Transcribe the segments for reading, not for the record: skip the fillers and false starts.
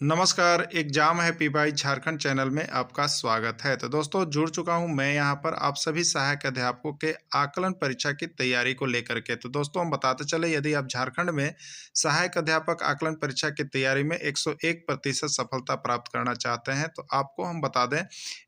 नमस्कार, एग्जाम है P Jharkhand channel में आपका स्वागत है। तो दोस्तों जुड़ चुका हूं मैं यहां पर आप सभी सहायक अध्यापकों के आकलन परीक्षा की तैयारी को लेकर के। तो दोस्तों हम बताते चले यदि आप झारखंड में सहायक अध्यापक आकलन परीक्षा की तैयारी में 101% सफलता प्राप्त करना चाहते हैं तो आपको हम बता दें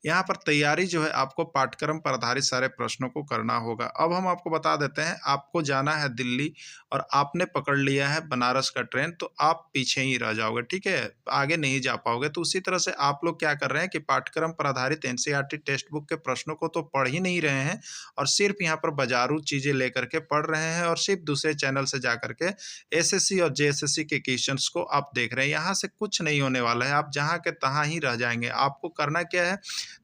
यहाँ पर तैयारी जो है आपको पाठ्यक्रम पर आधारित सारे प्रश्नों को करना होगा। अब हम आपको बता देते हैं आपको जाना है दिल्ली और आपने पकड़ लिया है बनारस का ट्रेन तो आप पीछे ही रह जाओगे, ठीक है? आगे नहीं जा पाओगे। तो उसी तरह से आप लोग क्या कर रहे हैं कि पाठ्यक्रम पर आधारित एनसीईआरटी टेक्स्ट बुक के प्रश्नों को तो पढ़ ही नहीं रहे हैं और सिर्फ यहाँ पर बाजारू चीजें लेकर के पढ़ रहे हैं और सिर्फ दूसरे चैनल से जा करके एसएससी और जेएसएससी के क्वेश्चंस को आप देख रहे हैं। यहाँ से कुछ नहीं होने वाला है, आप जहाँ के तहाँ ही रह जाएंगे। आपको करना क्या है,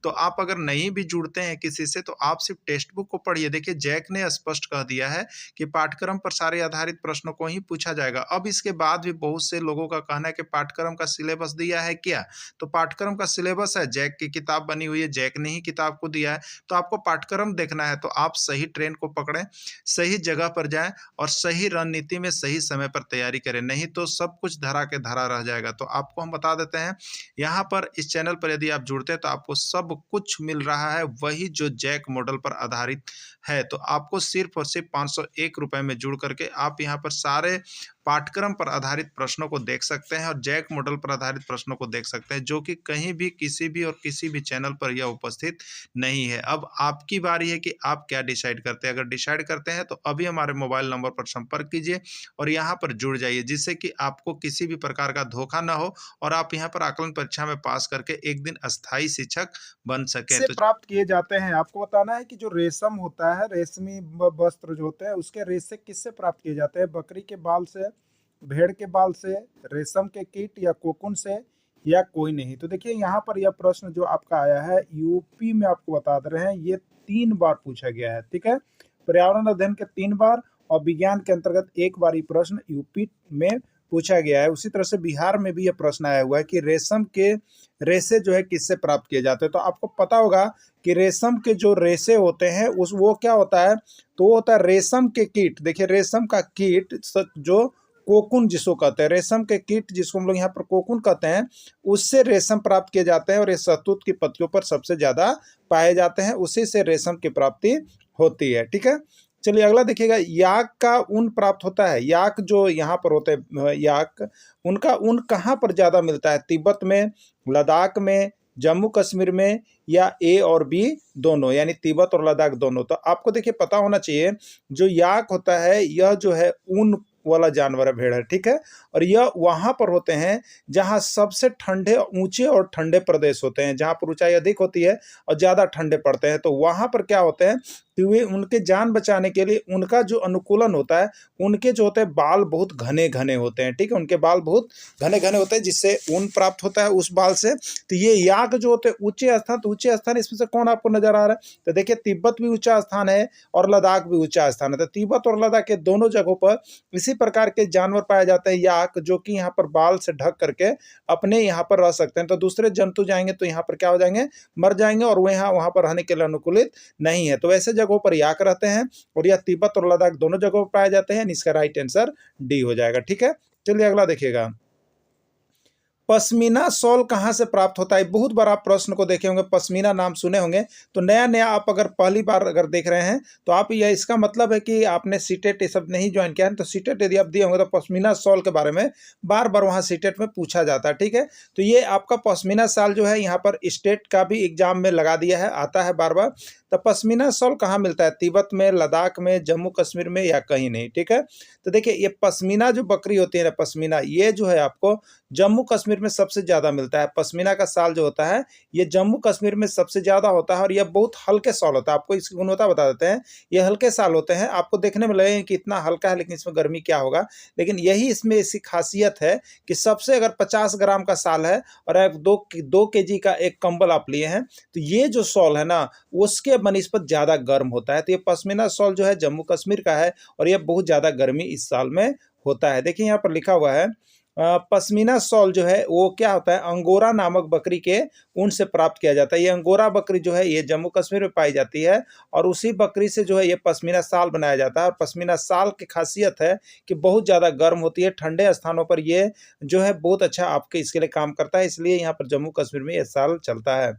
तो आप अगर नहीं भी जुड़ते हैं किसी से तो आप सिर्फ टेक्स्ट बुक को पढ़िए। देखिए जैक ने स्पष्ट कह दिया है कि पाठ्यक्रम पर सारे आधारित प्रश्नों को ही पूछा जाएगा। अब इसके बाद भी बहुत से लोगों का कहना है कि पाठ्यक्रम का सिलेबस दिया है क्या, तो पाठ्यक्रम का सिलेबस है, जैक की किताब बनी हुई है, जैक ने ही किताब को दिया है। तो आपको पाठ्यक्रम देखना है तो आप सही ट्रेन को पकड़ें, सही जगह पर जाएं और सही रणनीति में सही समय पर तैयारी करें, नहीं तो सब कुछ धरा के धरा रह जाएगा। तो आपको हम बता देते हैं यहाँ पर इस चैनल पर यदि आप जुड़ते हैं तो आपको सब कुछ मिल रहा है, वही जो जैक मॉडल पर आधारित है। तो आपको सिर्फ और सिर्फ 501 रुपए में जुड़ करके आप यहाँ पर सारे पाठ्यक्रम पर आधारित प्रश्नों को देख सकते हैं और जैक मॉडल पर आधारित प्रश्नों को देख सकते हैं, जो कि कहीं भी किसी भी और किसी भी चैनल पर यह उपस्थित नहीं है। अब आपकी बारी है कि आप क्या डिसाइड करते हैं। अगर डिसाइड करते हैं तो अभी हमारे मोबाइल नंबर पर संपर्क कीजिए और यहाँ पर जुड़ जाइए, जिससे कि आपको किसी भी प्रकार का धोखा ना हो और आप यहाँ पर आकलन परीक्षा में पास करके एक दिन अस्थायी शिक्षक बन सकें। से तो प्राप्त किए जाते हैं। आपको बताना है कि जो रेशम होता है, रेशमी वस्त्र जो होते हैं, उसके रेशे किससे प्राप्त किए जाते हैं? बकरी के बाल से, भेड़ के बाल से, रेशम के कीट या कोकून से, या कोई नहीं। तो देखिए यहाँ पर यह प्रश्न जो आपका आया है यूपी में, आपको बता दे रहे हैं ये 3 बार पूछा गया है, ठीक है। पर्यावरण अध्ययन के 3 बार और विज्ञान के अंतर्गत 1 बार ये प्रश्न यूपी में पूछा गया है। उसी तरह से बिहार में भी यह प्रश्न आया हुआ है कि रेशम के रेशे जो है किससे प्राप्त किए जाते हैं। तो आपको पता होगा कि रेशम के जो रेशे होते हैं उस वो क्या होता है, तो वो होता है रेशम के कीट। देखिए रेशम का कीट जो कोकून जिसको कहते हैं, रेशम के कीट जिसको हम लोग यहाँ पर कोकून कहते हैं, उससे रेशम प्राप्त किए जाते हैं और ये शहतूत की पत्तियों पर सबसे ज्यादा पाए जाते हैं, उसी से रेशम की प्राप्ति होती है, ठीक है। चलिए अगला देखिएगा, याक का ऊन प्राप्त होता है। याक जो यहाँ पर होते हैं, याक, उनका ऊन कहाँ पर ज्यादा मिलता है? तिब्बत में, लद्दाख में, जम्मू कश्मीर में, या ए और बी दोनों, यानी तिब्बत और लद्दाख दोनों। तो आपको देखिए पता होना चाहिए जो याक होता है यह जो है ऊन वाला जानवर है, भेड़ है, ठीक है। और यह वहां पर होते हैं जहां सबसे ठंडे, ऊंचे और ठंडे प्रदेश होते हैं, जहां पर ऊंचाई अधिक होती है और ज्यादा ठंडे पड़ते हैं। तो वहां पर क्या होते हैं कि वे उनके जान बचाने के लिए उनका जो अनुकूलन होता है, उनके जो होते हैं बाल बहुत घने घने होते हैं, ठीक है। उनके बाल बहुत घने घने होते हैं जिससे ऊन प्राप्त होता है उस बाल से। तो ये याक जो होते हैं ऊंचे स्थान, तो ऊंचे स्थान इसमें से कौन आपको नजर आ रहा है? तो देखिए तिब्बत भी ऊंचा स्थान है और लद्दाख भी ऊंचा स्थान है। तो तिब्बत और लद्दाख के दोनों जगहों पर इसी प्रकार के जानवर पाए जाते हैं याक, जो कि यहाँ पर बाल से ढक करके अपने यहाँ पर रह सकते हैं। तो दूसरे जंतु जाएंगे तो यहाँ पर क्या हो जाएंगे, मर जाएंगे और वहाँ पर रहने के लिए अनुकूलित नहीं है। तो ऐसे जगहों पर याक रहते हैं और यह तिब्बत और लद्दाख दोनों जगहों पर पाए जाते हैं। इसका राइट आंसर डी हो जाएगा, ठीक है। चलिए अगला देखिएगा, पश्मीना शॉल कहाँ से प्राप्त होता है? बहुत बार आप प्रश्न को देखे होंगे, पश्मीना नाम सुने होंगे। तो नया नया आप अगर पहली बार अगर देख रहे हैं तो आप यह, इसका मतलब है कि आपने सीटेट ये सब नहीं ज्वाइन किया है। तो सीटेट यदि आप दिए होंगे तो पश्मीना शॉल के बारे में बार बार वहाँ सीटेट में पूछा जाता है, ठीक है। तो ये आपका पश्मीना शॉल जो है यहाँ पर स्टेट का भी एग्जाम में लगा दिया है, आता है बार बार। तो पश्मीना शॉल कहाँ मिलता है? तिब्बत में, लद्दाख में, जम्मू कश्मीर में, या कहीं नहीं, ठीक है। तो देखिए ये पश्मीना जो बकरी होती है ना, पश्मीना, ये जो है आपको जम्मू कश्मीर में सबसे ज्यादा मिलता है। पश्मीना का साल जो होता है ये जम्मू कश्मीर में सबसे ज्यादा होता है और यह बहुत हल्के साल होता है। आपको इसकी गुणवत्ता बता देते हैं, ये हल्के साल होते हैं। आपको देखने में लगेगा कि इतना हल्का है लेकिन इसमें गर्मी क्या होगा, लेकिन यही इसमें ऐसी खासियत है कि सबसे, अगर 50 ग्राम का साल है और आप 2 केजी का एक कंबल आप लिए हैं, तो ये जो सॉल है ना उसके बनिस्पत ज्यादा गर्म होता है। तो ये पश्मीना सॉल जो है जम्मू कश्मीर का है और यह बहुत ज्यादा गर्मी इस साल में होता है। देखिए यहाँ पर लिखा हुआ है, पश्मीना शॉल जो है वो क्या होता है, अंगोरा नामक बकरी के ऊन से प्राप्त किया जाता है। ये अंगोरा बकरी जो है ये जम्मू कश्मीर में पाई जाती है और उसी बकरी से जो है ये पश्मीना शाल बनाया जाता है। और पश्मीना शाल की खासियत है कि बहुत ज़्यादा गर्म होती है, ठंडे स्थानों पर ये जो है बहुत अच्छा आपके इसके लिए काम करता है, इसलिए यहाँ पर जम्मू कश्मीर में ये शाल चलता है।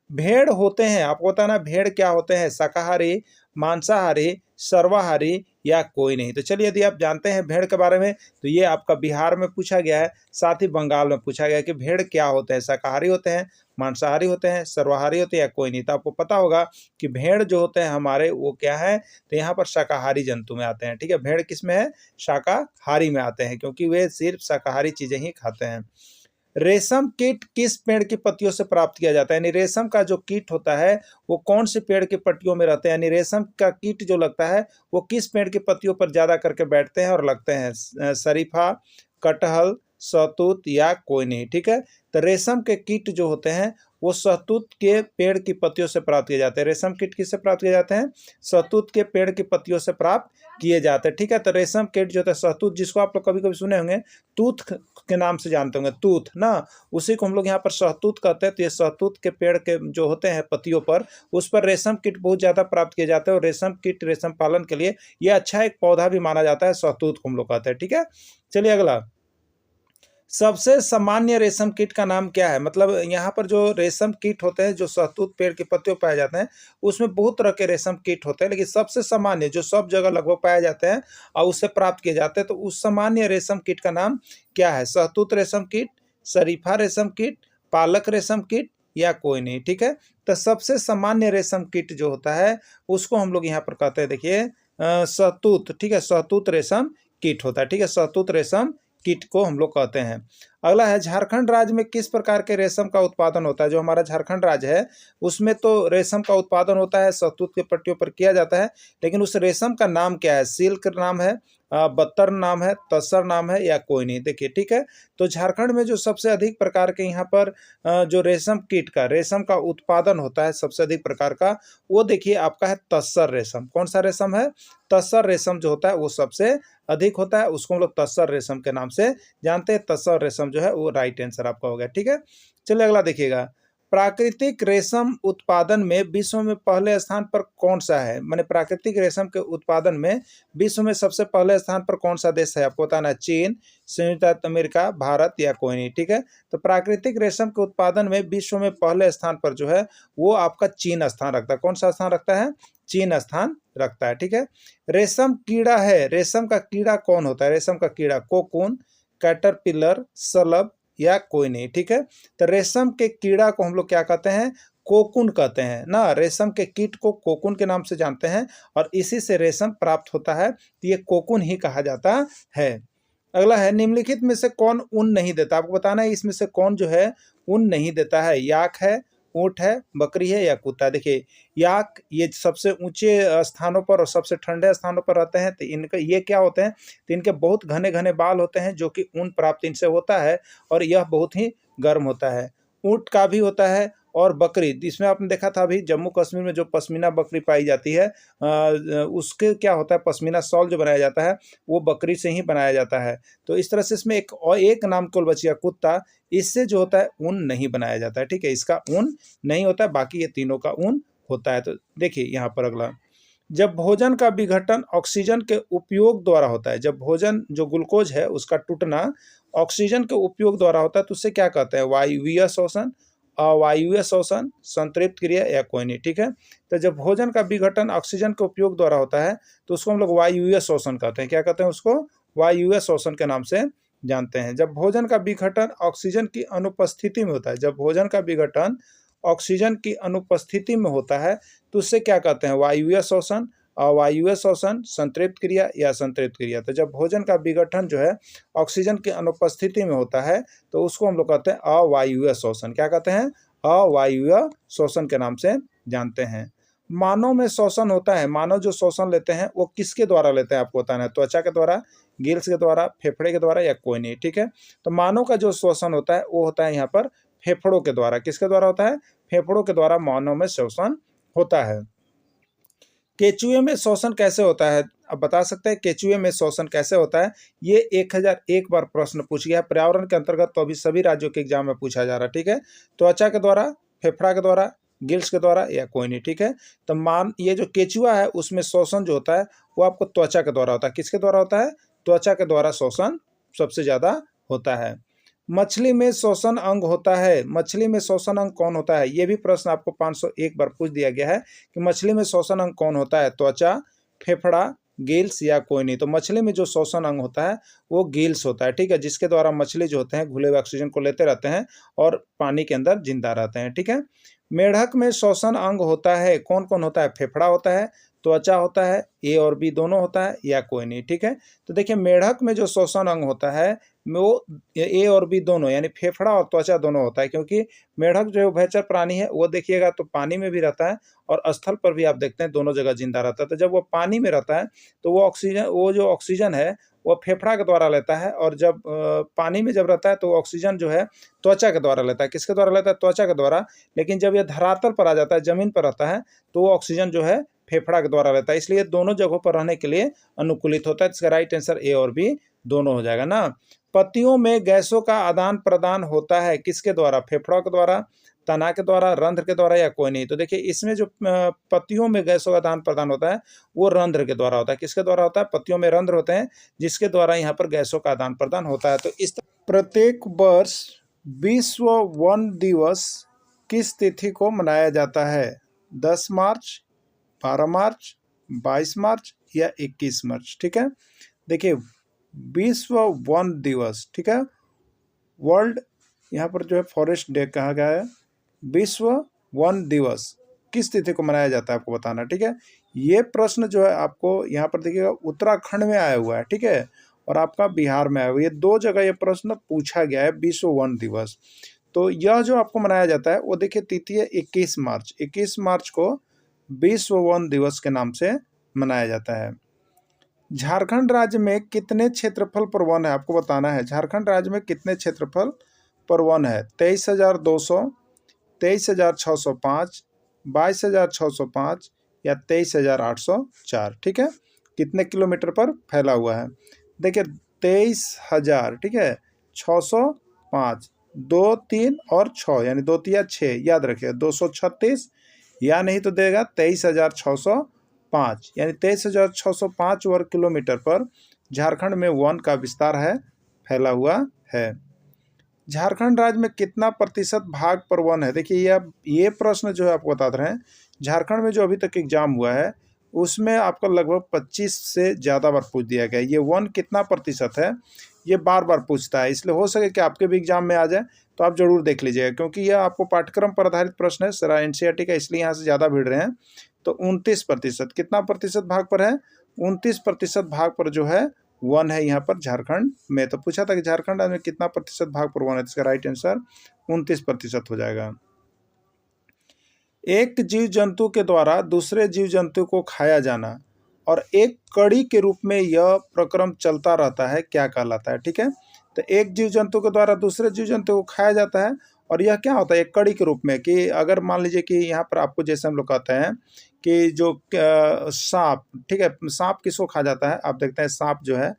भेड़ होते हैं, आपको बताना भेड़ क्या होते हैं, शाकाहारी, मांसाहारी, सर्वाहारी या कोई नहीं। तो चलिए यदि आप जानते हैं भेड़ के बारे में तो ये आपका बिहार में पूछा गया है, साथ ही बंगाल में पूछा गया है कि भेड़ क्या होते हैं, शाकाहारी होते हैं, मांसाहारी होते हैं, सर्वाहारी होते हैं या कोई नहीं। तो आपको पता होगा कि भेड़ जो होते हैं हमारे वो क्या है, तो यहाँ पर शाकाहारी जंतु में आते हैं। ठीक है, भेड़ किस में है, शाकाहारी में आते हैं, क्योंकि वे सिर्फ शाकाहारी चीजें ही खाते हैं। रेशम कीट किस पेड़ की पत्तियों से प्राप्त किया जाता है, यानी रेशम का जो कीट होता है वो कौन से पेड़ की पत्तियों में रहते हैं, यानी रेशम का कीट जो लगता है वो किस पेड़ की पत्तियों पर ज्यादा करके बैठते हैं और लगते हैं, शरीफा, कटहल, शहतूत या कोई नहीं। ठीक है, तो रेशम के कीट जो होते हैं वो शहतूत के पेड़ की पत्तियों से प्राप्त किए जाते हैं। रेशम कीट किससे प्राप्त किए जाते हैं, शहतूत के पेड़ की पत्तियों से प्राप्त किए जाते हैं। ठीक है, तो रेशम कीट जो होता है शहतूत, जिसको आप लोग कभी कभी सुने होंगे तूत के नाम से जानते होंगे, तूत ना, उसी को हम लोग यहाँ पर शहतूत कहते हैं। तो ये शहतूत के पेड़ के जो होते हैं पत्तियों पर, उस पर रेशम कीट बहुत ज़्यादा प्राप्त किए जाते हैं और रेशम कीट रेशम पालन के लिए ये अच्छा एक पौधा भी माना जाता है, शहतूत को हम लोग कहते हैं। ठीक है, चलिए अगला, सबसे सामान्य रेशम कीट का नाम क्या है, मतलब यहाँ पर जो रेशम कीट होते हैं जो शहतूत पेड़ के पत्तियों पाए जाते हैं उसमें बहुत तरह के रेशम कीट होते हैं, लेकिन सबसे सामान्य जो सब जगह लगभग पाए जाते हैं और उससे प्राप्त किए जाते हैं, तो उस सामान्य रेशम कीट का नाम क्या है, शहतूत रेशम कीट, शरीफा रेशम कीट, पालक रेशम कीट या कोई नहीं। ठीक है, तो सबसे सामान्य रेशम कीट जो होता है उसको हम लोग यहाँ पर कहते हैं, देखिए शहतूत। ठीक है, शहतूत रेशम कीट होता है। ठीक है, शहतूत रेशम कीट को हम लोग कहते हैं। अगला है, झारखंड राज्य में किस प्रकार के रेशम का उत्पादन होता है, जो हमारा झारखंड राज्य है उसमें तो रेशम का उत्पादन होता है, शहतूत के पट्टियों पर किया जाता है, लेकिन उस रेशम का नाम क्या है, सिल्क नाम है, बत्तर नाम है, तसर नाम है या कोई नहीं। देखिए, ठीक है, तो झारखंड में जो सबसे अधिक प्रकार के यहाँ पर जो रेशम कीट का रेशम का उत्पादन होता है सबसे अधिक प्रकार का, वो देखिए आपका है तसर रेशम। कौन सा रेशम है, तसर रेशम जो होता है वो सबसे अधिक होता है, उसको हम लोग तसर रेशम के नाम से जानते हैं। तसर रेशम जो है वो राइट आंसर आपका हो गया। ठीक है, चलिए अगला देखिएगा, प्राकृतिक रेशम उत्पादन में विश्व में पहले स्थान पर कौन सा है, माने प्राकृतिक रेशम के उत्पादन में विश्व में सबसे पहले स्थान पर कौन सा देश है, आपको बताना है, चीन, संयुक्त अमेरिका, भारत या कोई नहीं। ठीक है, तो प्राकृतिक रेशम के उत्पादन में विश्व में पहले स्थान पर जो है वो आपका चीन स्थान रखता है। कौन सा स्थान रखता है, चीन स्थान रखता है। ठीक है, रेशम कीड़ा है, रेशम का कीड़ा कौन होता है, रेशम का कीड़ा कोकून, कैटरपिलर, शलभ या कोई नहीं। ठीक है, तो रेशम के कीड़ा को हम लोग क्या कहते हैं, कोकून कहते हैं ना, रेशम के कीट को कोकून के नाम से जानते हैं और इसी से रेशम प्राप्त होता है, तो ये कोकून ही कहा जाता है। अगला है, निम्नलिखित में से कौन ऊन नहीं देता, आपको बताना है इसमें से कौन जो है ऊन नहीं देता है, याक है, ऊँट है, बकरी है या कुत्ता है। देखिए, याक ये सबसे ऊंचे स्थानों पर और सबसे ठंडे स्थानों पर रहते हैं, तो इनके ये क्या होते हैं, तो इनके बहुत घने घने बाल होते हैं जो कि ऊन प्राप्त इनसे होता है और यह बहुत ही गर्म होता है। ऊँट का भी होता है और बकरी, इसमें आपने देखा था अभी जम्मू कश्मीर में जो पश्मीना बकरी पाई जाती है उसके क्या होता है, पश्मीना शॉल जो बनाया जाता है वो बकरी से ही बनाया जाता है। तो इस तरह से इसमें एक और एक नाम केवल बच गया, कुत्ता, इससे जो होता है ऊन नहीं बनाया जाता है। ठीक है, इसका ऊन नहीं होता है, बाकी ये तीनों का ऊन होता है। तो देखिए यहाँ पर अगला, जब भोजन का विघटन ऑक्सीजन के उपयोग द्वारा होता है, जब भोजन जो ग्लूकोज है उसका टूटना ऑक्सीजन के उपयोग द्वारा होता है तो उससे क्या कहते हैं, वायवीय शोषण, अवायवीय शोषण, संतृप्त क्रिया या कोई नहीं। ठीक है, तो जब भोजन का विघटन ऑक्सीजन के उपयोग द्वारा होता है तो उसको हम लोग वायवीय शोषण कहते हैं। क्या कहते हैं उसको, वायवीय शोषण के नाम से जानते हैं। जब भोजन का विघटन ऑक्सीजन की अनुपस्थिति में होता है, जब भोजन का विघटन ऑक्सीजन की अनुपस्थिति में होता है तो उससे क्या कहते हैं, वायवीय शोषण, अवायवीय शोषण, संतृप्त क्रिया या संतृप्त क्रिया। तो जब भोजन का विघटन जो है ऑक्सीजन की अनुपस्थिति में होता है तो उसको हम लोग कहते हैं अवायवीय शोषण। क्या कहते हैं, अवायवीय शोषण के नाम से जानते हैं। मानव में शोषण होता है, मानव जो शोषण लेते हैं वो किसके द्वारा लेते हैं, आपको बताना है, त्वचा के द्वारा, गिल्स के द्वारा, फेफड़े के द्वारा या कोई नहीं। ठीक है, तो मानव का जो शोषण होता है वो होता है यहाँ पर फेफड़ों के द्वारा। किसके द्वारा होता है, फेफड़ों के द्वारा मानव में शोषण होता है। केचुए में शोषण कैसे होता है, अब बता सकते हैं केचुए में श्वसन कैसे होता है। ये 1001 बार प्रश्न पूछ गया है पर्यावरण के अंतर्गत, तो अभी सभी राज्यों के एग्जाम में पूछा जा रहा है। ठीक है, त्वचा के द्वारा, फेफड़ा के द्वारा, गिल्स के द्वारा या कोई नहीं। ठीक है, तो मान ये जो केचुआ है उसमें श्वसन जो होता है वो आपको त्वचा के द्वारा होता है। किसके द्वारा होता है? त्वचा के द्वारा श्वसन सबसे ज्यादा होता है। मछली में श्वसन अंग होता है, मछली में श्वसन अंग कौन होता है? ये भी प्रश्न आपको 501 बार पूछ दिया गया है कि मछली में श्वसन अंग कौन होता है, त्वचा, फेफड़ा, गिल्स या कोई नहीं। तो मछली में जो श्वसन अंग होता है वो गिल्स होता है। ठीक है, जिसके द्वारा मछली जो होते हैं घुले हुए ऑक्सीजन को लेते रहते हैं और पानी के अंदर जिंदा रहते हैं। ठीक है, मेढक में श्वसन अंग होता है, कौन कौन होता है? फेफड़ा होता है, त्वचा होता है, ए और बी दोनों होता है या कोई नहीं। ठीक है, तो देखिए मेढक में जो श्वसन अंग होता है वो ए और बी दोनों यानी फेफड़ा और त्वचा दोनों होता है, क्योंकि मेढक जो उभयचर प्राणी है वो देखिएगा तो पानी में भी रहता है और स्थल पर भी आप देखते हैं दोनों जगह जिंदा रहता है। तो जब वो पानी में रहता है तो वो जो ऑक्सीजन है वो फेफड़ा के द्वारा लेता है, और जब पानी में जब रहता है तो ऑक्सीजन जो है त्वचा के द्वारा लेता है। किसके द्वारा लेता है? त्वचा के द्वारा। लेकिन जब ये धरातल पर आ जाता है, जमीन पर रहता है, तो वो ऑक्सीजन जो है फेफड़ा के द्वारा लेता है। इसलिए दोनों जगहों पर रहने के लिए अनुकूलित होता है। इसका राइट आंसर ए और बी दोनों हो जाएगा ना। पत्तियों में गैसों का आदान प्रदान होता है किसके द्वारा? फेफड़ों के द्वारा, तना के द्वारा, रंध्र के द्वारा या कोई नहीं। तो देखिए इसमें जो पत्तियों में गैसों का आदान प्रदान होता है वो रंध्र के द्वारा होता है। किसके द्वारा होता है? पत्तियों में रंध्र होते हैं जिसके द्वारा यहाँ पर गैसों का आदान प्रदान होता है। तो इस प्रत्येक वर्ष विश्व वन दिवस किस तिथि को मनाया जाता है? 10 मार्च, 12 मार्च, 22 मार्च या 21 मार्च। ठीक है, देखिए विश्व वन दिवस, ठीक है, वर्ल्ड यहाँ पर जो है फॉरेस्ट डे कहा गया है। विश्व वन दिवस किस तिथि को मनाया जाता है आपको बताना। ठीक है, ये प्रश्न जो है आपको यहाँ पर देखिएगा उत्तराखंड में आया हुआ है। ठीक है, और आपका बिहार में आया हुआ है। ये दो जगह ये प्रश्न पूछा गया है विश्व वन दिवस। तो यह जो आपको मनाया जाता है वो देखिए तिथि है 21 मार्च। 21 मार्च को विश्व वन दिवस के नाम से मनाया जाता है। झारखंड राज्य में कितने क्षेत्रफल पर वन है आपको बताना है। झारखंड राज्य में कितने क्षेत्रफल पर वन है? 23,200, 23,605, 22,605 या 23,804। ठीक है, कितने किलोमीटर पर फैला हुआ है? देखिए 23,000, ठीक है, 605, 2, 3 और 6 यानी 2 3 6 याद रखिए 236 या नहीं तो देगा 23,605 यानी 23,605 वर्ग किलोमीटर पर झारखंड में वन का विस्तार है, फैला हुआ है। झारखंड राज्य में कितना प्रतिशत भाग पर वन है? देखिए ये प्रश्न जो है आपको बता रहे हैं, झारखंड में जो अभी तक एग्जाम हुआ है उसमें आपका लगभग 25 से ज़्यादा बार पूछ दिया गया है। ये वन कितना प्रतिशत है ये बार बार पूछता है, इसलिए हो सके कि आपके भी एग्जाम में आ जाए, तो आप जरूर देख लीजिएगा, क्योंकि यह आपको पाठ्यक्रम पर आधारित प्रश्न है, सारा एनसीईआरटी का, इसलिए यहाँ से ज़्यादा भिड़ रहे हैं। तो 29%, कितना प्रतिशत भाग पर है? 29% भाग पर जो है वन है यहाँ पर झारखंड में। तो पूछा था कि झारखंड में कितना प्रतिशत भाग पर वन है, इसका राइट आंसर 29% हो जाएगा। एक जीव जंतु के द्वारा दूसरे जीव जंतु को खाया जाना और एक कड़ी के रूप में यह प्रक्रम चलता रहता है, क्या कहलाता है? ठीक है, तो एक जीव जंतु के द्वारा दूसरे जीव जंतु को खाया जाता है और यह क्या होता है? एक कड़ी के रूप में, कि अगर मान लीजिए कि यहाँ पर आपको जैसे हम लोग कहते हैं कि जो सांप, ठीक है, सांप किसको खा जाता है? आप देखते हैं सांप जो है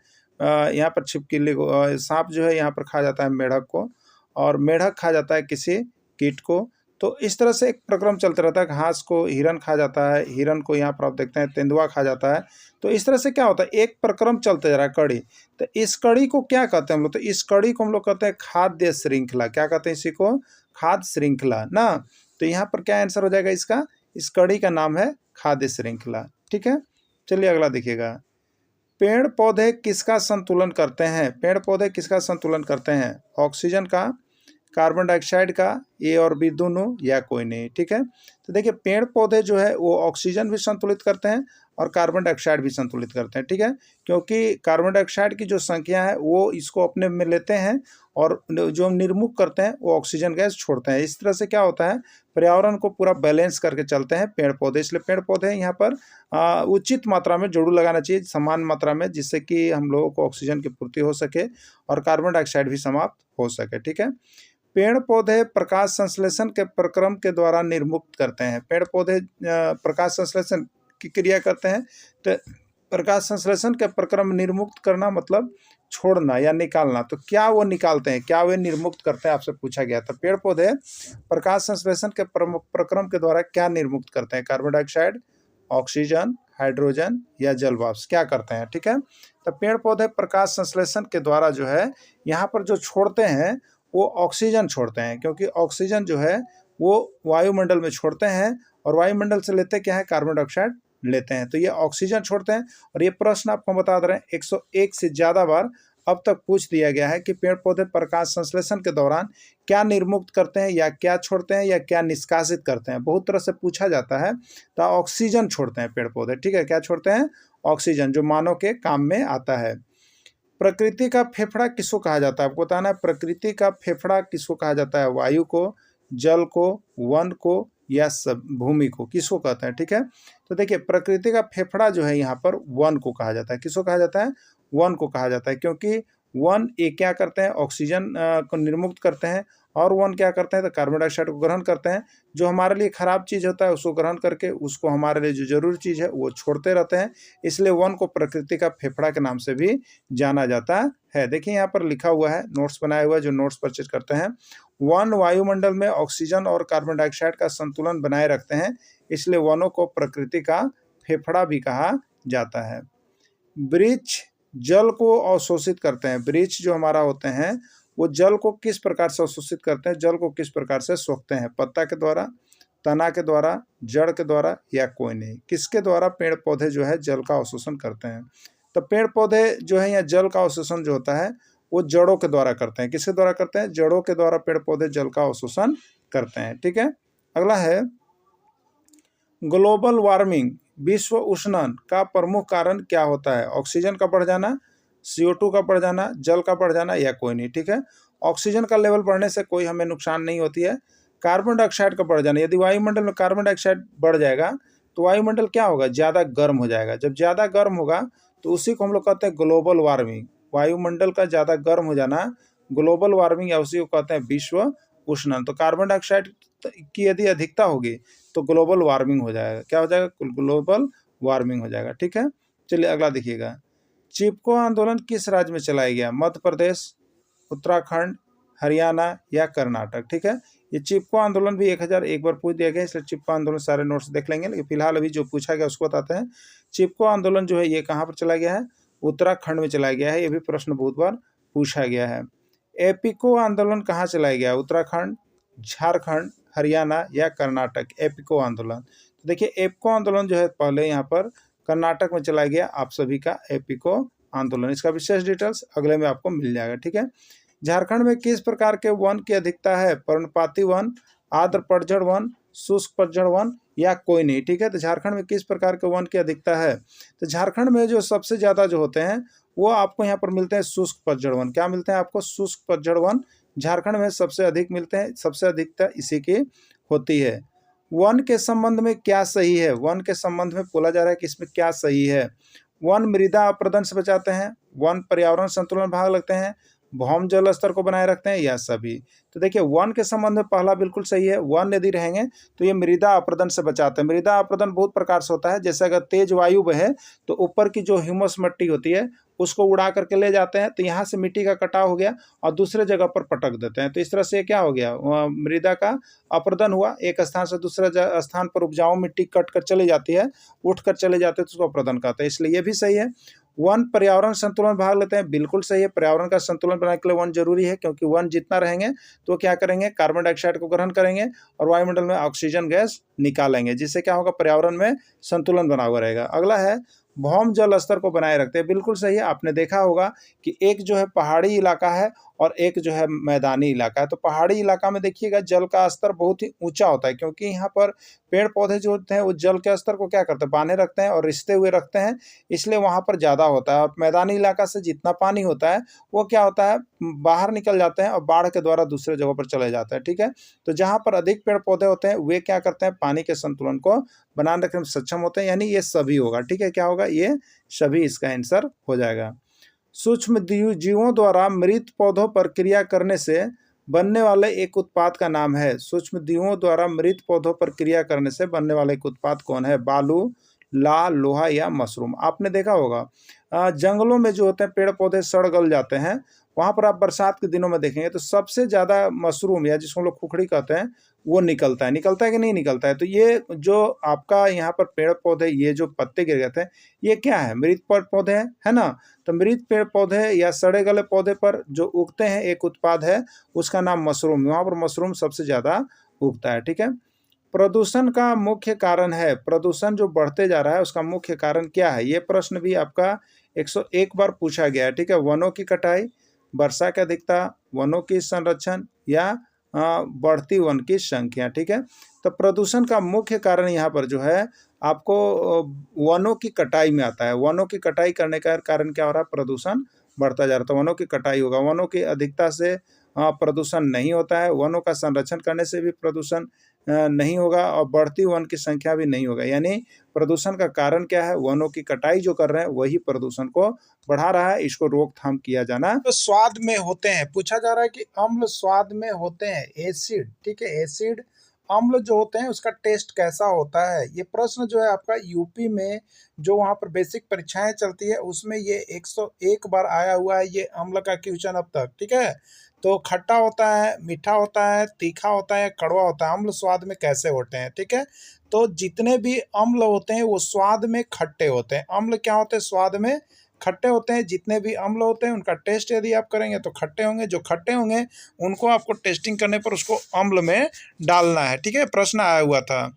यहाँ पर छिपकली को, सांप जो है यहाँ पर खा जाता है मेढक को, और मेढक खा जाता है किसी कीट को। तो इस तरह से एक प्रक्रम चलता रहता है। घास को हिरन खा जाता है, हिरन को यहाँ पर आप देखते हैं तेंदुआ खा जाता है। तो इस तरह से क्या होता है, एक प्रक्रम चलते जा रहा है, कड़ी। तो इस कड़ी को क्या कहते हैं हम लोग? तो इस कड़ी को हम लोग कहते हैं खाद्य श्रृंखला। क्या कहते हैं इसी को? खाद्य श्रृंखला ना। तो यहाँ पर क्या आंसर हो जाएगा इसका? इस कड़ी का नाम है खाद्य श्रृंखला। ठीक है, चलिए अगला देखिएगा। पेड़ पौधे किसका संतुलन करते हैं? पेड़ पौधे किसका संतुलन करते हैं? ऑक्सीजन का, कार्बन डाइऑक्साइड का, ए और बी दोनों या कोई नहीं। ठीक है, तो देखिए पेड़ पौधे जो है वो ऑक्सीजन भी संतुलित करते हैं और कार्बन डाइऑक्साइड भी संतुलित करते हैं। ठीक है, क्योंकि कार्बन डाइऑक्साइड की जो संख्या है वो इसको अपने में लेते हैं और जो निर्मुख करते हैं वो ऑक्सीजन गैस छोड़ते हैं। इस तरह से क्या होता है, पर्यावरण को पूरा बैलेंस करके चलते हैं पेड़ पौधे। इसलिए पेड़ पौधे यहाँ पर उचित मात्रा में जरूर लगाना चाहिए, समान मात्रा में, जिससे कि हम लोगों को ऑक्सीजन की पूर्ति हो सके और कार्बन डाइऑक्साइड भी समाप्त हो सके। ठीक है, पेड़ पौधे प्रकाश संश्लेषण के प्रक्रम के द्वारा निर्मुक्त करते हैं। पेड़ पौधे प्रकाश संश्लेषण की क्रिया करते हैं। तो प्रकाश संश्लेषण के प्रक्रम निर्मुक्त करना मतलब छोड़ना या निकालना। तो क्या वो निकालते हैं, क्या वे निर्मुक्त करते हैं, आपसे पूछा गया था। पेड़ पौधे प्रकाश संश्लेषण के प्रक्रम के द्वारा क्या निर्मुक्त करते हैं? कार्बन डाइऑक्साइड, ऑक्सीजन, हाइड्रोजन या जल वाष्प क्या करते हैं? ठीक है, तो पेड़ पौधे प्रकाश संश्लेषण के द्वारा जो है यहाँ पर जो छोड़ते हैं वो ऑक्सीजन छोड़ते हैं, क्योंकि ऑक्सीजन जो है वो वायुमंडल में छोड़ते हैं और वायुमंडल से लेते क्या है, कार्बन डाइऑक्साइड लेते हैं। तो ये ऑक्सीजन छोड़ते हैं। और ये प्रश्न आपको बता दे रहे हैं 101 से ज़्यादा बार अब तक पूछ दिया गया है कि पेड़ पौधे प्रकाश संश्लेषण के दौरान क्या निर्मुक्त करते हैं या क्या छोड़ते हैं या क्या निष्कासित करते हैं। बहुत तरह से पूछा जाता है। तो ऑक्सीजन छोड़ते हैं पेड़ पौधे, ठीक है, क्या छोड़ते हैं? ऑक्सीजन, जो मानव के काम में आता है। प्रकृति का फेफड़ा किसको कहा जाता है? आपको बताना है प्रकृति का फेफड़ा किसको कहा जाता है? वायु को, जल को, वन को या सब भूमि को, किसको कहते हैं? ठीक है, तो देखिए प्रकृति का फेफड़ा जो है यहाँ पर वन को कहा जाता है। किसको कहा जाता है? वन को कहा जाता है, क्योंकि वन ये क्या करते हैं? ऑक्सीजन को निर्मुक्त करते हैं। और वन क्या करते हैं? तो कार्बन डाइऑक्साइड को ग्रहण करते हैं। जो हमारे लिए खराब चीज़ होता है उसको ग्रहण करके उसको हमारे लिए जो जरूरी चीज़ है वो छोड़ते रहते हैं। इसलिए वन को प्रकृति का फेफड़ा के नाम से भी जाना जाता है। देखिए यहाँ पर लिखा हुआ है, नोट्स बनाया हुआ है, जो नोट्स परचेज करते हैं। वन वायुमंडल में ऑक्सीजन और कार्बन डाइऑक्साइड का संतुलन बनाए रखते हैं, इसलिए वनों को प्रकृति का फेफड़ा भी कहा जाता है। वृक्ष जल को अवशोषित करते हैं। वृक्ष जो हमारा होते हैं वो जल को किस प्रकार से अवशोषित करते हैं? जल को किस प्रकार से सोखते हैं? पत्ता के द्वारा, तना के द्वारा, जड़ के द्वारा या कोई नहीं? किसके द्वारा पेड़ पौधे जो है जल का अवशोषण करते हैं? तो पेड़ पौधे जो है या जल का अवशोषण जो होता है वो जड़ों के द्वारा करते हैं। किसके द्वारा करते हैं? जड़ों के द्वारा पेड़ पौधे जल का अवशोषण करते हैं। ठीक है, अगला है ग्लोबल वार्मिंग, विश्व उष्णन का प्रमुख कारण क्या होता है? ऑक्सीजन का बढ़ जाना, CO2 का बढ़ जाना, जल का बढ़ जाना या कोई नहीं? ठीक है, ऑक्सीजन का लेवल बढ़ने से कोई हमें नुकसान नहीं होती है। कार्बन डाइऑक्साइड का बढ़ जाना, यदि वायुमंडल में कार्बन डाइऑक्साइड बढ़ जाएगा तो वायुमंडल क्या होगा? ज़्यादा गर्म हो जाएगा। जब ज़्यादा गर्म होगा तो उसी को हम लोग कहते हैं ग्लोबल वार्मिंग। वायुमंडल का ज़्यादा गर्म हो जाना ग्लोबल वार्मिंग या उसी को कहते हैं विश्व उष्णन। तो कार्बन डाइऑक्साइड की यदि अधिकता होगी तो ग्लोबल वार्मिंग हो जाएगा। क्या हो जाएगा? ग्लोबल वार्मिंग हो जाएगा। ठीक है, चलिए अगला देखिएगा। चिपको आंदोलन किस राज्य में चलाया गया? मध्य प्रदेश, उत्तराखंड, हरियाणा या कर्नाटक? ठीक है, ये चिपको आंदोलन भी 1001 बार पूछ दिया गया, इसलिए चिपको आंदोलन सारे नोट्स देख लेंगे, लेकिन फिलहाल अभी जो पूछा गया उसको बताते हैं। चिपको आंदोलन जो है ये कहाँ पर चला गया है? उत्तराखंड में चलाया गया है। ये भी प्रश्न बहुत बार पूछा गया है। एपिको आंदोलन कहाँ चलाया गया? उत्तराखंड, झारखंड, हरियाणा या कर्नाटक? एपिको आंदोलन, तो देखिए एपिको आंदोलन जो है पहले यहाँ पर कर्नाटक में चलाया गया। आप सभी का एपिको आंदोलन, इसका विशेष डिटेल्स अगले में आपको मिल जाएगा। ठीक है, झारखंड में किस प्रकार के वन की अधिकता है? पर्णपाती वन, आर्द्र पतझड़ वन, शुष्क पतझड़ वन या कोई नहीं? ठीक है, तो झारखंड में किस प्रकार के वन की अधिकता है? तो झारखंड में जो सबसे ज़्यादा जो होते हैं वो आपको यहाँ पर मिलते हैं शुष्क पतझड़ वन। क्या मिलते हैं आपको? शुष्क पतझड़ वन झारखंड में सबसे अधिक मिलते हैं, सबसे अधिकता इसी की होती है। वन के संबंध में क्या सही है? वन के संबंध में बोला जा रहा है कि इसमें क्या सही है? वन मृदा अपरदन से बचाते हैं, वन पर्यावरण संतुलन भाग लगते हैं, भौम जल स्तर को बनाए रखते हैं या सभी? तो देखिए वन के संबंध में पहला बिल्कुल सही है। वन यदि रहेंगे तो ये मृदा अपरदन से बचाते हैं। मृदा अपरदन बहुत प्रकार से होता है, जैसे अगर तेज वायु बहे तो ऊपर की जो ह्यूमस मिट्टी होती है उसको उड़ा करके ले जाते हैं, तो यहाँ से मिट्टी का कटाव हो गया और दूसरे जगह पर पटक देते हैं। तो इस तरह से क्या हो गया? मृदा का अपरदन हुआ, एक स्थान से दूसरे स्थान पर उपजाऊ मिट्टी कट कर चली जाती है, उठ कर चले जाते हैं, तो उसको अपरदन कहते हैं। इसलिए ये भी सही है। वन पर्यावरण संतुलन भाग लेते हैं, बिल्कुल सही है। पर्यावरण का संतुलन बनाने के लिए वन जरूरी है, क्योंकि वन जितना रहेंगे तो क्या करेंगे? कार्बन डाइऑक्साइड को ग्रहण करेंगे और वायुमंडल में ऑक्सीजन गैस निकालेंगे, जिससे क्या होगा? पर्यावरण में संतुलन बना हुआ रहेगा। अगला है भौम जल स्तर को बनाए रखते हैं, बिल्कुल सही है। आपने देखा होगा कि एक जो है पहाड़ी इलाका है और एक जो है मैदानी इलाका है। तो पहाड़ी इलाका में देखिएगा जल का स्तर बहुत ही ऊंचा होता है, क्योंकि यहाँ पर पेड़ पौधे जो होते हैं वो जल के स्तर को क्या करते हैं? बांधे रखते हैं और रिश्ते हुए रखते हैं, इसलिए वहाँ पर ज़्यादा होता है। और मैदानी इलाका से जितना पानी होता है वो क्या होता है? बाहर निकल जाते हैं और बाढ़ के द्वारा दूसरे जगहों पर चले जाते हैं। ठीक है, तो जहाँ पर अधिक पेड़ पौधे होते हैं वे क्या करते हैं? पानी के संतुलन को बनाए रखने में सक्षम होते हैं, यानी ये सभी होगा। ठीक है, क्या होगा? ये सभी इसका आंसर हो जाएगा। सूक्ष्म जीवों द्वारा मृत पौधों पर क्रिया करने से बनने वाले एक उत्पाद का नाम है। सूक्ष्म जीवों द्वारा मृत पौधों पर क्रिया करने से बनने वाले एक उत्पाद कौन है? बालू, लाल, लोहा या मशरूम। आपने देखा होगा जंगलों में जो होते हैं पेड़ पौधे सड़ गल जाते हैं, वहाँ पर आप बरसात के दिनों में देखेंगे तो सबसे ज़्यादा मशरूम या जिसको हम लोग खुखड़ी कहते हैं, वो निकलता है कि नहीं निकलता है? तो ये जो आपका यहाँ पर पेड़ पौधे ये जो पत्ते गिर जाते हैं, ये क्या है? मृत पेड़ पौधे हैं, है ना? तो मृत पेड़ पौधे या सड़े गले पौधे पर जो उगते हैं एक उत्पाद है, उसका नाम मशरूम, वहाँ पर मशरूम सबसे ज़्यादा उगता है, ठीक है? प्रदूषण का मुख्य कारण है, प्रदूषण जो बढ़ते जा रहा है उसका मुख्य कारण क्या है? ये प्रश्न भी आपका 101 बार पूछा गया है, ठीक है? वनों की कटाई, वर्षा की अधिकता, वनों की संरक्षण या बढ़ती वन की संख्या, ठीक है? तो प्रदूषण का मुख्य कारण यहाँ पर जो है आपको वनों की कटाई में आता है। वनों की कटाई करने का कारण क्या हो रहा है? प्रदूषण बढ़ता जा रहा है, तो वनों की कटाई होगा। वनों की अधिकता से प्रदूषण नहीं होता है, वनों का संरक्षण करने से भी प्रदूषण नहीं होगा और बढ़ती वन की संख्या भी नहीं होगा। यानी प्रदूषण का कारण क्या है? वनों की कटाई जो कर रहे हैं वही प्रदूषण को बढ़ा रहा है, इसको रोकथाम किया जाना। तो स्वाद में होते हैं, पूछा जा रहा है कि अम्ल स्वाद में होते हैं, एसिड, ठीक है? एसिड अम्ल जो होते हैं उसका टेस्ट कैसा होता है? ये प्रश्न जो है आपका यूपी में जो वहाँ पर बेसिक परीक्षाएं चलती है उसमें ये 101 बार आया हुआ है ये अम्ल का क्वेश्चन अब तक, ठीक है? तो खट्टा होता है, मीठा होता है, तीखा होता है, कड़वा होता है, अम्ल स्वाद में कैसे होते हैं, ठीक है? तो जितने भी अम्ल होते हैं वो स्वाद में खट्टे होते हैं। अम्ल क्या होते हैं? स्वाद में खट्टे होते हैं। जितने भी अम्ल होते हैं उनका टेस्ट यदि आप करेंगे तो खट्टे होंगे, जो खट्टे होंगे उनको आपको टेस्टिंग करने पर उसको अम्ल में डालना है, ठीक है? प्रश्न आया हुआ था।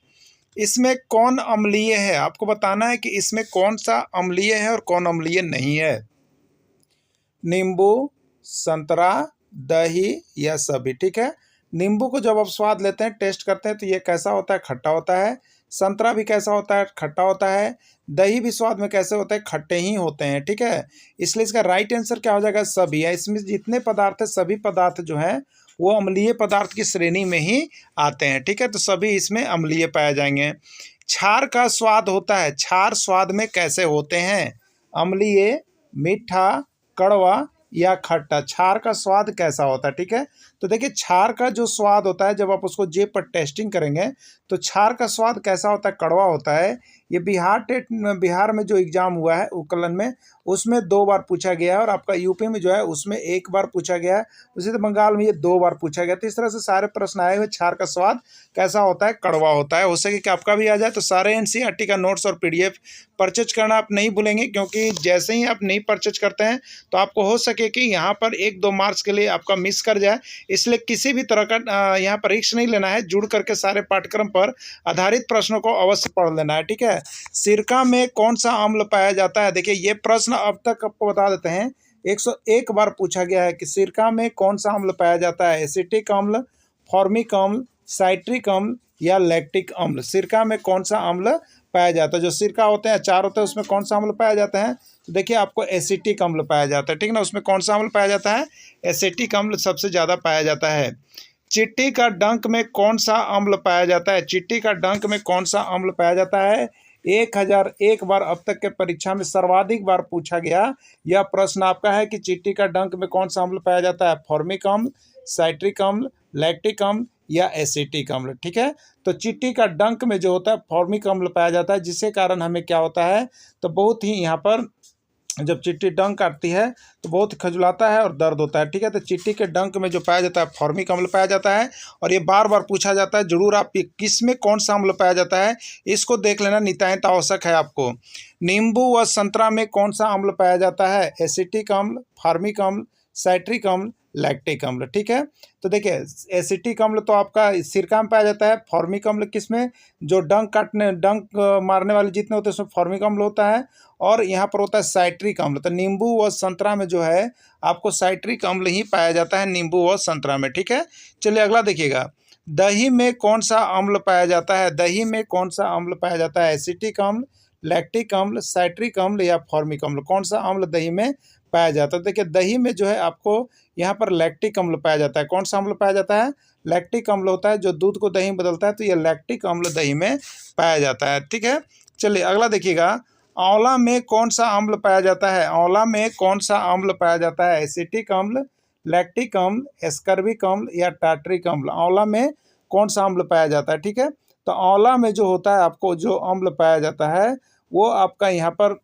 इसमें कौन अम्लीय है? आपको बताना है कि इसमें कौन सा अम्लीय है और कौन अम्लीय नहीं है। नींबू, संतरा, दही या सभी, ठीक है? नींबू को जब आप स्वाद लेते हैं, टेस्ट करते हैं तो ये कैसा होता है? खट्टा होता है। संतरा भी कैसा होता है? खट्टा होता है। दही भी स्वाद में कैसे होता है? खट्टे ही होते हैं, ठीक है? इसलिए इसका राइट आंसर क्या हो जाएगा? सभी है। इसमें जितने पदार्थ है सभी पदार्थ जो हैं वो अम्लीय पदार्थ की श्रेणी में ही आते हैं, ठीक है? तो सभी इसमें अम्लीय पाए जाएंगे। क्षार का स्वाद होता है, क्षार स्वाद में कैसे होते हैं? अम्लीय, मीठा, कड़वा या खट्टा? क्षार का स्वाद कैसा होता है, ठीक है? तो देखिए क्षार का जो स्वाद होता है जब आप उसको जेब पर टेस्टिंग करेंगे तो क्षार का स्वाद कैसा होता है? कड़वा होता है। ये बिहार में जो एग्जाम हुआ है उत्कलन में उसमें 2 बार पूछा गया है और आपका यूपी में जो है उसमें 1 बार पूछा गया है। उसी तरह बंगाल में ये 2 बार पूछा गया। तो इस तरह से सारे प्रश्न आए हुए। क्षार का स्वाद कैसा होता है? कड़वा होता है। हो सके कि आपका भी आ जाए। तो सारे एनसीईआरटी का नोट्स और पीडीएफ परचेज करना आप नहीं भूलेंगे, क्योंकि जैसे ही आप नहीं परचेज करते हैं तो आपको हो सके कि यहाँ पर 1-2 मार्क्स के लिए आपका मिस कर जाए। इसलिए किसी भी तरह का यहाँ पर रिस्क नहीं लेना है। जुड़ करके सारे पाठ्यक्रम पर आधारित प्रश्नों को अवश्य पढ़ लेना है, ठीक है? सिरका में कौन सा अम्ल पाया जाता है? देखिए ये प्रश्न अब तक आपको बता देते हैं 101 बार पूछा गया है कि सिरका में कौन सा अम्ल पाया जाता है? एसिटिक अम्ल, फॉर्मिक अम्ल, साइट्रिक अम्ल या लैक्टिक अम्ल? सिरका में कौन सा अम्ल पाया जाता है? जो सिरका होते हैं, अचार होते हैं, उसमें कौन सा अम्ल पाया जाता है? तो देखिए आपको एसिटिक अम्ल पाया जाता है, ठीक है ना? उसमें कौन सा अम्ल पाया जाता है? एसिटिक अम्ल सबसे ज़्यादा पाया जाता है। चिट्टी का डंक में कौन सा अम्ल पाया जाता है? चिट्टी का डंक में कौन सा अम्ल पाया जाता है? 1001 बार अब तक के परीक्षा में सर्वाधिक बार पूछा गया यह प्रश्न आपका है कि चिट्टी का डंक में कौन सा अम्ल पाया जाता है? फॉर्मिक अम्ल, साइट्रिक अम्ल, लैक्टिक अम्ल या एसिटिक अम्ल, ठीक है? तो चिट्टी का डंक में जो होता है फॉर्मिक अम्ल पाया जाता है, जिसके कारण हमें क्या होता है? तो बहुत ही यहाँ पर जब चिट्टी डंक काटती है तो बहुत खजुलाता है और दर्द होता है, ठीक है? तो चिट्टी के डंक में जो पाया जाता है फॉर्मिक अम्ल पाया जाता है। और ये बार बार पूछा जाता है, जरूर आप किस में कौन सा अम्ल पाया जाता है इसको देख लेना नितांत आवश्यक है आपको। नींबू व संतरा में कौन सा अम्ल पाया जाता है? एसिटिक अम्ल, फॉर्मिक अम्ल, साइट्रिक अम्ल, लैक्टिक अम्ल, ठीक है? तो देखिए एसिटिक अम्ल तो आपका सिरका में पाया जाता है। फॉर्मिक अम्ल किस में? जो डंक मारने वाले जितने होते हैं उसमें फॉर्मिक अम्ल होता है। और यहाँ पर होता है साइट्रिक अम्ल। तो नींबू व संतरा में जो है आपको साइट्रिक अम्ल ही पाया जाता है, नींबू व संतरा में, ठीक है? चलिए अगला देखिएगा। दही में कौन सा अम्ल पाया जाता है? दही में कौन सा अम्ल पाया जाता है? एसिटिक अम्ल, लैक्टिक अम्ल, साइट्रिक अम्ल या फॉर्मिक अम्ल? कौन सा अम्ल दही में पाया जाता है? देखिए दही में जो है आपको यहाँ पर लैक्टिक अम्ल पाया जाता है। कौन सा अम्ल पाया जाता है? लैक्टिक अम्ल होता है, जो दूध को दही में बदलता है। तो यह लैक्टिक अम्ल दही में पाया जाता है, ठीक है? चलिए अगला देखिएगा। आंवला में कौन सा अम्ल पाया जाता है? आंवला में कौन सा अम्ल पाया जाता है? एसिटिक अम्ल, लैक्टिक अम्ल, एस्कर्बिक अम्ल या टार्ट्रिक अम्ल? आंवला में कौन सा अम्ल पाया जाता है, ठीक है? तो आंवला में जो होता है आपको जो अम्ल पाया जाता है वो आपका यहाँ पर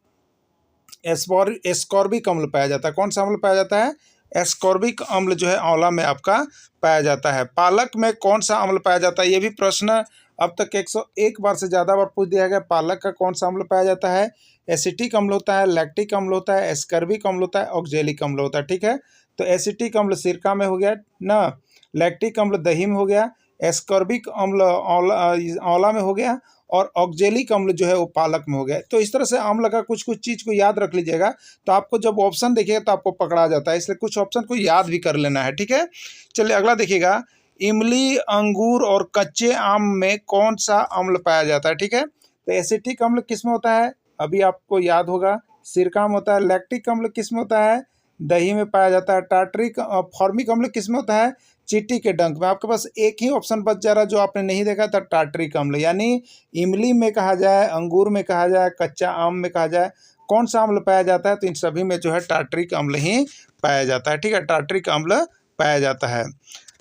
एस्कॉर्बिक अम्ल पाया जाता है। कौन सा अम्ल पाया जाता है? एस्कॉर्बिक अम्ल जो है आंवला में आपका पाया जाता है। पालक में कौन सा अम्ल पाया जाता है? ये भी प्रश्न अब तक 101 बार से ज़्यादा बार पूछ दिया गया। पालक का कौन सा अम्ल पाया जाता है? एसिटिक अम्ल होता है, लैक्टिक अम्ल होता है, एस्कॉर्बिक अम्ल होता है, ऑक्जेलिक अम्ल होता है। ठीक है, तो एसिटिक अम्ल सिरका में हो गया ना, लैक्टिक अम्ल दही में हो गया, एस्कॉर्बिक अम्ल आंवला में हो गया, और ऑक्जेलिक अम्ल जो है वो पालक में हो गया। तो इस तरह से अम्ल का कुछ कुछ चीज़ को याद रख लीजिएगा, तो आपको जब ऑप्शन देखिएगा तो आपको पकड़ा जाता है, इसलिए कुछ ऑप्शन को याद भी कर लेना है। ठीक है, चलिए अगला देखिएगा, इमली, अंगूर और कच्चे आम में कौन सा अम्ल पाया जाता है? ठीक है, तो एसिटिक अम्ल किस में होता है? अभी आपको याद होगा, सिरका में होता है। लैक्टिक अम्ल किस में होता है? दही में पाया जाता है। टार्टरिक फॉर्मिक अम्ल किस में होता है? चींटी के डंक में। आपके पास एक ही ऑप्शन बच जा रहा है जो आपने नहीं देखा था, टार्टरिक अम्ल। यानी इमली में कहा जाए, अंगूर में कहा जाए, कच्चा आम में कहा जाए, कौन सा अम्ल पाया जाता है? तो इन सभी में जो है टार्टरिक अम्ल ही पाया जाता है। ठीक है, टार्टरिक अम्ल पाया जाता है।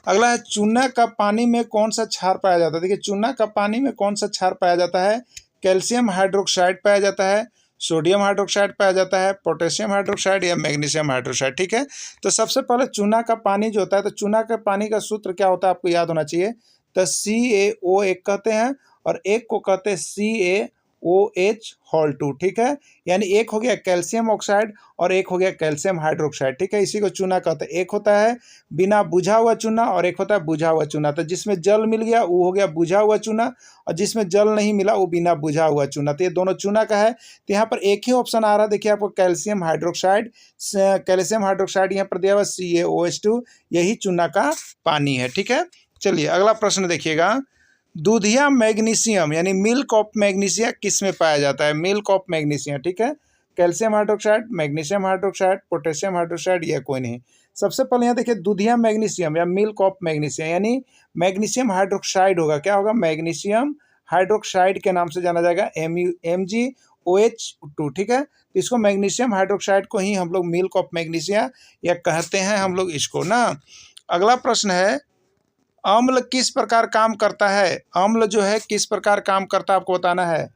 अगला है, चूना का पानी में कौन सा क्षार पाया जाता है? देखिए, चूना का पानी में कौन सा क्षार पाया जाता है? कैल्शियम हाइड्रोक्साइड पाया जाता है, सोडियम हाइड्रोक्साइड पाया जाता है, पोटेशियम हाइड्रोक्साइड या मैग्नीशियम हाइड्रोक्साइड। ठीक है, तो सबसे पहले चूना का पानी जो होता है, तो चूना का पानी का सूत्र क्या होता है आपको याद होना चाहिए। तो CaO एक कहते हैं, और एक को कहते हैं CaOH2। ठीक है, यानी एक हो गया कैल्शियम ऑक्साइड और एक हो गया कैल्शियम हाइड्रोक्साइड। ठीक है, इसी को चूना कहते हैं। एक होता है बिना बुझा हुआ चूना और एक होता है बुझा हुआ चूना। तो जिसमें जल मिल गया वो हो गया बुझा हुआ चूना, और जिसमें जल नहीं मिला वो बिना बुझा हुआ चूना। तो ये दोनों चूना का है। तो यहाँ पर एक ही ऑप्शन आ रहा है, देखिए आपको कैल्शियम हाइड्रोक्साइड। कैल्शियम हाइड्रोक्साइड यहाँ पर दिया हुआ CaOH2, यही चूना का पानी है। ठीक है, चलिए अगला प्रश्न देखिएगा, दूधिया मैग्नीशियम यानी मिल्क ऑफ मैग्नीशिया किस में पाया जाता है? Milk of magnesia. ठीक है, calcium hydroxide, magnesium hydroxide, potassium hydroxide, या कोई नहीं। सबसे पहले यहाँ देखिए, दूधिया मैग्नीशियम या मिल्क ऑफ मैग्नीशिया यानी मैग्नीशियम हाइड्रोक्साइड होगा। क्या होगा? मैग्नीशियम हाइड्रोक्साइड के नाम से जाना जाएगा, MgOH2। ठीक है, तो इसको मैग्नीशियम हाइड्रोक्साइड को ही हम लोग मिल्क ऑफ मैग्नीशिया या कहते हैं हम लोग इसको ना। अगला प्रश्न है, अम्ल किस प्रकार काम करता है? अम्ल जो है किस प्रकार काम करता है आपको बताना है।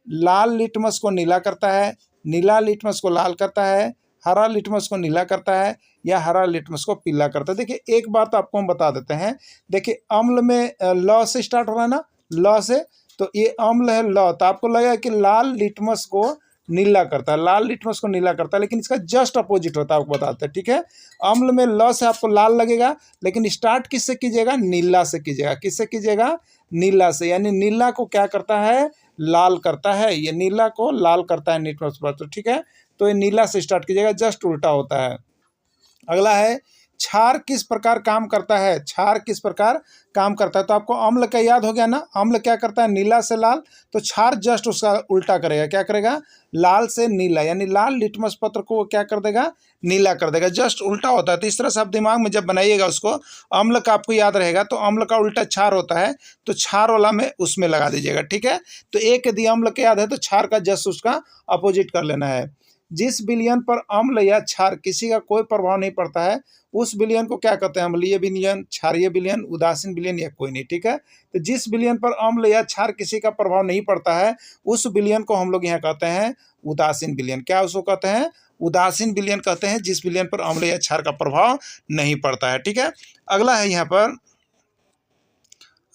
लाल लिटमस को नीला करता है, नीला लिटमस को लाल करता है, हरा लिटमस को नीला करता है, या हरा लिटमस को पीला करता है। देखिए एक बात आपको हम बता देते हैं, देखिए अम्ल में ल से स्टार्ट हो रहा है ना, ल से, तो ये अम्ल है ल, तो आपको लगेगा कि लाल लिटमस को नीला करता है, लाल लिटमस को नीला करता है, लेकिन इसका जस्ट अपोजिट होता है, आपको बताते हैं। ठीक है, अम्ल में ल से आपको लाल लगेगा, लेकिन स्टार्ट किससे कीजिएगा? नीला से कीजिएगा। किससे कीजिएगा? नीला से। यानी नीला को क्या करता है? लाल करता है। ये नीला को लाल करता है लिटमस पर। तो ठीक है, तो ये नीला से स्टार्ट कीजिएगा, जस्ट उल्टा होता है। अगला है, क्षार किस प्रकार काम करता है? क्षार किस प्रकार काम करता है? तो आपको अम्ल का याद हो गया ना, अम्ल क्या करता है? नीला से लाल। तो क्षार जस्ट उसका उल्टा करेगा, क्या करेगा? लाल से नीला, यानी लाल लिटमस पत्र को क्या कर देगा? नीला कर देगा, जस्ट उल्टा होता है। तो इस तरह से आप दिमाग में जब बनाइएगा उसको, अम्ल का आपको याद रहेगा, तो अम्ल का उल्टा क्षार होता है, तो क्षार वाला में उसमें लगा दीजिएगा। ठीक है, तो एक यदि अम्ल का याद है तो क्षार का जस्ट उसका अपोजिट कर लेना है। जिस विलयन पर अम्ल या क्षार किसी का कोई प्रभाव नहीं पड़ता है, उस विलयन को क्या कहते हैं? अम्लीय विलयन, क्षारीय विलयन, उदासीन विलयन, या कोई नहीं। ठीक है, तो जिस विलयन पर अम्ल या क्षार किसी का प्रभाव नहीं पड़ता है, उस विलयन को हम लोग यहाँ कहते हैं उदासीन विलयन। क्या उसको कहते हैं? उदासीन विलयन कहते हैं, जिस विलयन पर अम्ल या क्षार का प्रभाव नहीं पड़ता है। ठीक है, अगला है यहाँ पर,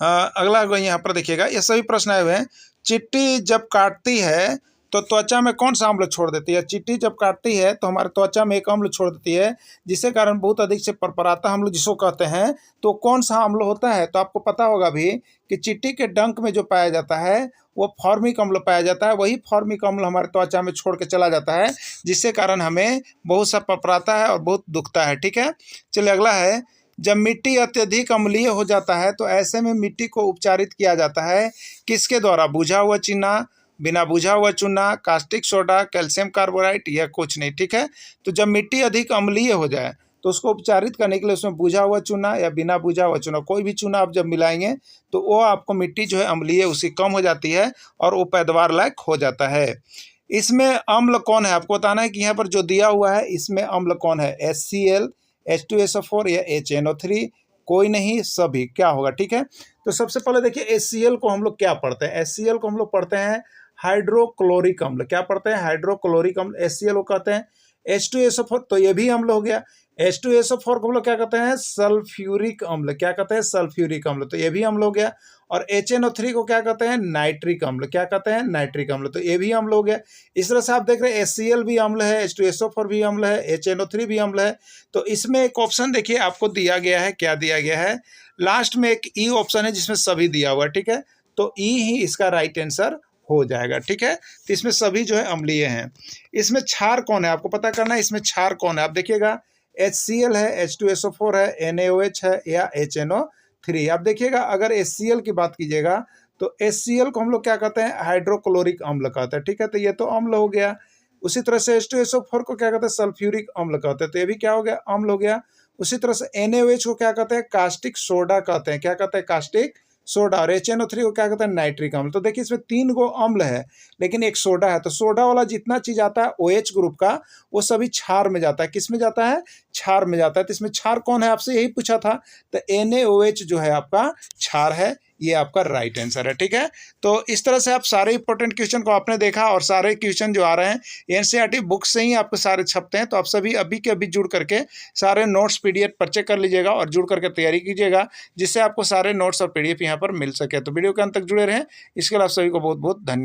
अगला यहाँ पर देखिएगा, ये सभी प्रश्न आए हुए हैं। चींटी जब काटती है तो त्वचा में कौन सा अम्ल छोड़ देती है? चींटी जब काटती है तो हमारे त्वचा में एक अम्ल छोड़ देती है, जिसके कारण बहुत अधिक से परपराता हम लोग जिसको कहते हैं। तो कौन सा अम्ल होता है? तो आपको पता होगा भी कि चींटी के डंक में जो पाया जाता है वो फॉर्मिक अम्ल पाया जाता है। वही फॉर्मिक अम्ल हमारे त्वचा में छोड़ के चला जाता है, जिसके कारण हमें बहुत सा परपराता है और बहुत दुखता है। ठीक है, चलिए अगला है, जब मिट्टी अत्यधिक अम्लीय हो जाता है तो ऐसे में मिट्टी को उपचारित किया जाता है किसके द्वारा? बुझा हुआ चूना, बिना बुझा हुआ चूना, कास्टिक सोडा, कैल्शियम कार्बोनाइट, या कुछ नहीं। ठीक है, तो जब मिट्टी अधिक अम्लीय हो जाए तो उसको उपचारित करने के लिए उसमें बुझा हुआ चूना या बिना बुझा हुआ चूना, कोई भी चूना आप जब मिलाएंगे तो वो आपको मिट्टी जो है अम्लीय उसकी कम हो जाती है और वो पैदावार लायक हो जाता है। इसमें अम्ल कौन है आपको बताना है कि यहाँ पर जो दिया हुआ है इसमें अम्ल कौन है? HCl, H2SO4 या HNO3, कोई नहीं, सभी। क्या होगा? ठीक है, तो सबसे पहले देखिए HCl को हम लोग क्या पढ़ते हैं? HCl को हम लोग पढ़ते हैं हाइड्रोक्लोरिक अम्ल। क्या पढ़ते हैं? हाइड्रोक्लोरिक अम्ल, HCl को कहते हैं H2SO4, तो ये भी अम्ल हो गया। H2SO4 को हम लोग क्या कहते हैं? सल्फ्यूरिक अम्ल। क्या कहते हैं? सल्फ्यूरिक अम्ल, तो ये भी अम्ल हो गया। और HNO3 को क्या कहते हैं? नाइट्रिक अम्ल। क्या कहते हैं? नाइट्रिक अम्ल, तो ये भी अम्ल हो गया। इस तरह से आप देख रहे हैं HCl भी अम्ल है, H2SO4 भी अम्ल है, HNO3 भी अम्ल है। तो इसमें एक ऑप्शन देखिए आपको दिया गया है, क्या दिया गया है? लास्ट में एक ई ऑप्शन है जिसमें सभी दिया हुआ है, ठीक है, तो ई ही इसका राइट आंसर हो जाएगा, ठीक है। तो इसमें सभी जो है अम्लीय हैं। इसमें क्षार कौन है आपको पता करना है, इसमें क्षार कौन है? आप देखिएगा HCl है, H2SO4 है, NaOH है या HNO3। आप देखिएगा अगर HCl की बात कीजिएगा तो HCl को हम लोग क्या कहते हैं? हाइड्रोक्लोरिक अम्ल कहते हैं, ठीक है, तो ये तो अम्ल हो गया। उसी तरह से H2SO4 को क्या कहते हैं? सल्फ्यूरिक अम्ल कहते हैं, तो ये भी क्या हो गया? अम्ल हो गया। उसी तरह से NaOH को क्या कहते हैं? कास्टिक सोडा कहते हैं। क्या कहते हैं? Caustic soda. और HNO3 को क्या कहते हैं? नाइट्रिक अम्ल। तो देखिए इसमें 3 गो अम्ल है लेकिन एक सोडा है, तो सोडा वाला जितना चीज आता है OH ग्रुप का वो सभी क्षार में जाता है। किस में जाता है? क्षार में जाता है। तो इसमें क्षार कौन है आपसे यही पूछा था, तो NaOH जो है आपका क्षार है, ये आपका राइट आंसर है, ठीक है। तो इस तरह से आप सारे इंपॉर्टेंट क्वेश्चन को आपने देखा और सारे क्वेश्चन जो आ रहे हैं NCERT बुक से ही आपको सारे छपते हैं, तो आप सभी अभी के अभी जुड़ करके सारे नोट्स PDF परचेज कर लीजिएगा और जुड़ करके तैयारी कीजिएगा, जिससे आपको सारे नोट्स और PDF यहाँ पर मिल सके। तो वीडियो के अंत तक जुड़े रहें, इसके लिए आप सभी को बहुत बहुत धन्यवाद।